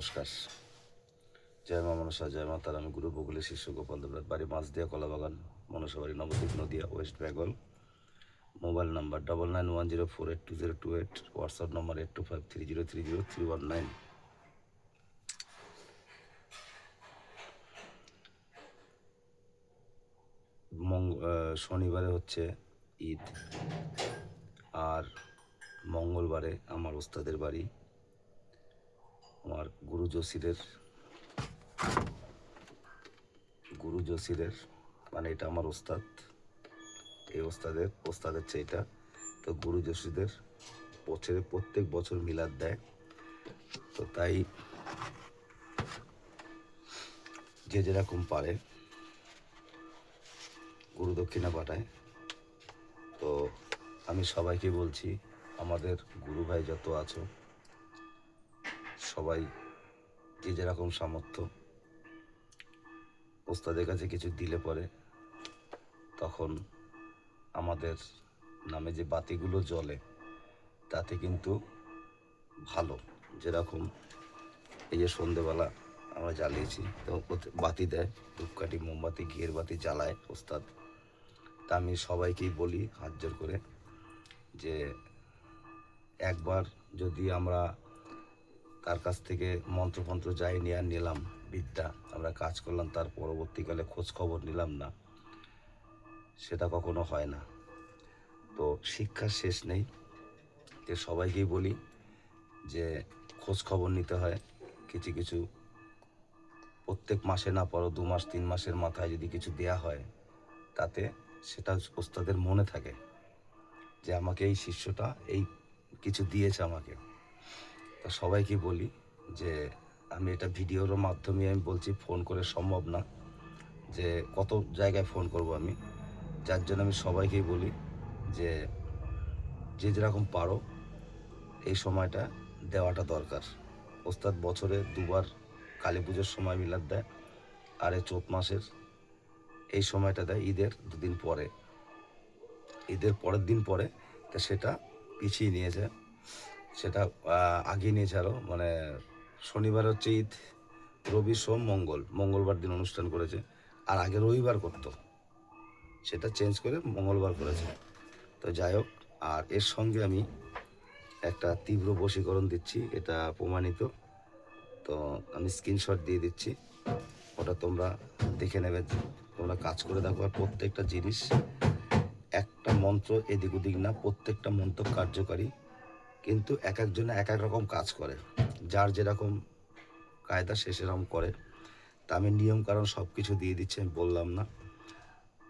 নমস্কার। জয় মা মনসা, জয় মা তারা। আমি গুরু বকুলের শিষ্য গোপাল দেবরাজ, বাড়ি Machhdia, Kalabagan, Monsabari, Nabadwip, Nadia, West Bengal. Mobile number 9910482028, WhatsApp number 8253030319। শনিবারে হচ্ছে ঈদ, আর মঙ্গলবারে আমার ওস্তাদের বাড়ি, আমার গুরু জসিরের মানে এটা আমার ওস্তাদ, এই ওস্তাদের চেয়েটা তো গুরু জসিদের প্রত্যেক বছর মিলাদ দেয়। তো তাই যে যেরকম পারে গুরু দক্ষিণা পাঠায়। তো আমি সবাইকে বলছি, আমাদের গুরু ভাই যত আছো সবাই যে যেরকম সামর্থ্য ওস্তাদের কাছে কিছু দিলে পরে তখন আমাদের নামে যে বাতিগুলো জ্বলে তাতে কিন্তু ভালো। যেরকম এই যে সন্ধেবেলা আমরা জ্বালিয়েছি, তো বাতি দেয়, ধূপকাঠি, মোমবাতি, ঘিয়ের বাতি জ্বালায় ওস্তাদ। তা আমি সবাইকেই বলি হাত জোর করে যে একবার যদি আমরা তার কাছ থেকে মন্ত্রফন্ত্র যাই নিয়ে আর নিলাম, বিদ্যা আমরা কাজ করলাম, তার পরবর্তীকালে খোঁজ খবর নিলাম না, সেটা কখনো হয় না। তো শিক্ষার শেষ নেই। যে সবাইকেই বলি যে খোঁজ খবর নিতে হয়। কিছু প্রত্যেক মাসে না পড়ো, 2 মাস 3 মাসের মাথায় যদি কিছু দেয়া হয় তাতে সেটা ওস্তাদের মনে থাকে যে আমাকে এই শিষ্যটা এই কিছু দিয়েছে আমাকে। তা সবাইকে বলি যে আমি এটা ভিডিওর মাধ্যমে আমি বলছি, ফোন করে সম্ভব না, যে কত জায়গায় ফোন করব আমি, যার জন্য আমি সবাইকেই বলি যে যে যেরকম পারো এই সময়টা দেওয়াটা দরকার। ওস্তাদ বছরে 2বার কালী পুজোর সময় মিলাদ দেয়, আর এই চৈত মাসের এই সময়টা দেয় ঈদের 2 দিন পরে, ঈদের পরের দিন পরে। তা সেটা পিছিয়ে নিয়েছে, সেটা আগিয়ে নিয়েছে আরও, মানে শনিবার হচ্ছে ঈদ, রবি সোম মঙ্গলবার দিন অনুষ্ঠান করেছে, আর আগে রবিবার করতো, সেটা চেঞ্জ করে মঙ্গলবার করেছে। তো যাই হোক, আর এর সঙ্গে আমি একটা তীব্র বশীকরণ দিচ্ছি, এটা প্রমাণিত। তো আমি স্ক্রিনশট দিয়ে দিচ্ছি, ওটা তোমরা দেখে নেবে, তোমরা কাজ করে দেখো। আর প্রত্যেকটা জিনিস, একটা মন্ত্র এদিক ওদিক না, প্রত্যেকটা মন্ত্র কার্যকারী, কিন্তু এক একজনে এক এক রকম কাজ করে, যার যেরকম কায়দা সে সেরকম করে। তা আমি নিয়ম কারণ সব কিছু দিয়ে দিচ্ছি, আমি বললাম না।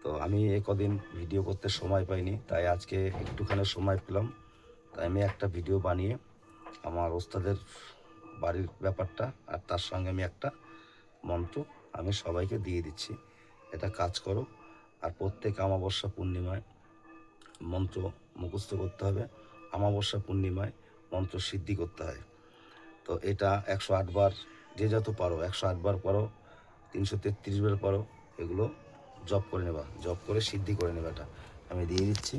তো আমি কদিন ভিডিও করতে সময় পাইনি, তাই আজকে একটুখানি সময় পেলাম, তাই আমি একটা ভিডিও বানিয়ে আমার ওস্তাদের বাড়ির ব্যাপারটা আর তার সঙ্গে আমি একটা মন্ত্র আমি সবাইকে দিয়ে দিচ্ছি, এটা কাজ করো। আর প্রত্যেক অমাবস্যা পূর্ণিমায় মন্ত্র মুখস্থ করতে হবে, অমাবস্যা পূর্ণিমায় মন্ত্র সিদ্ধি করতে হয়। তো এটা 108 বার, যে যত পারো 108 বার পড়ো, 333 বার পড়ো, এগুলো জপ করে নেবা, জপ করে সিদ্ধি করে নেবা। এটা আমি দিয়ে দিচ্ছি,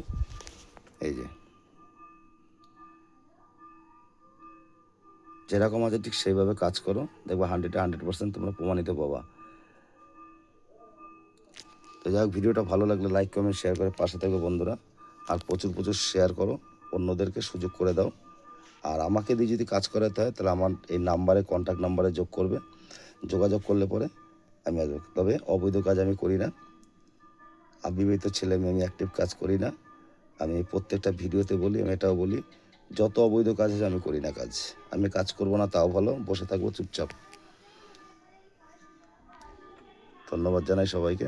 এই যে যেরকম আছে ঠিক সেইভাবে কাজ করো, দেখবা 100% তোমরা প্রমাণিত পাবা। তো যাই হোক, ভিডিওটা ভালো লাগলে লাইক কমেন্ট শেয়ার করে পাশে থাকো বন্ধুরা, আর প্রচুর শেয়ার করো, অন্যদেরকে সুযোগ করে দাও। আর আমাকে দিয়ে যদি কাজ করাতে হয় তাহলে আমার এই নাম্বারে, কন্ট্যাক্ট নাম্বারে যোগাযোগ করলে পরে আমি আসবো। তবে অবৈধ কাজ আমি করি না, অবিবাহিত ছেলে মেয়ে আমি অ্যাক্টিভ কাজ করি না। আমি প্রত্যেকটা ভিডিওতে বলি, আমি এটাও বলি, যত অবৈধ কাজ আছে আমি করি না কাজ। আমি কাজ করবো না তাও ভালো, বসে থাকবো চুপচাপ। ধন্যবাদ জানাই সবাইকে।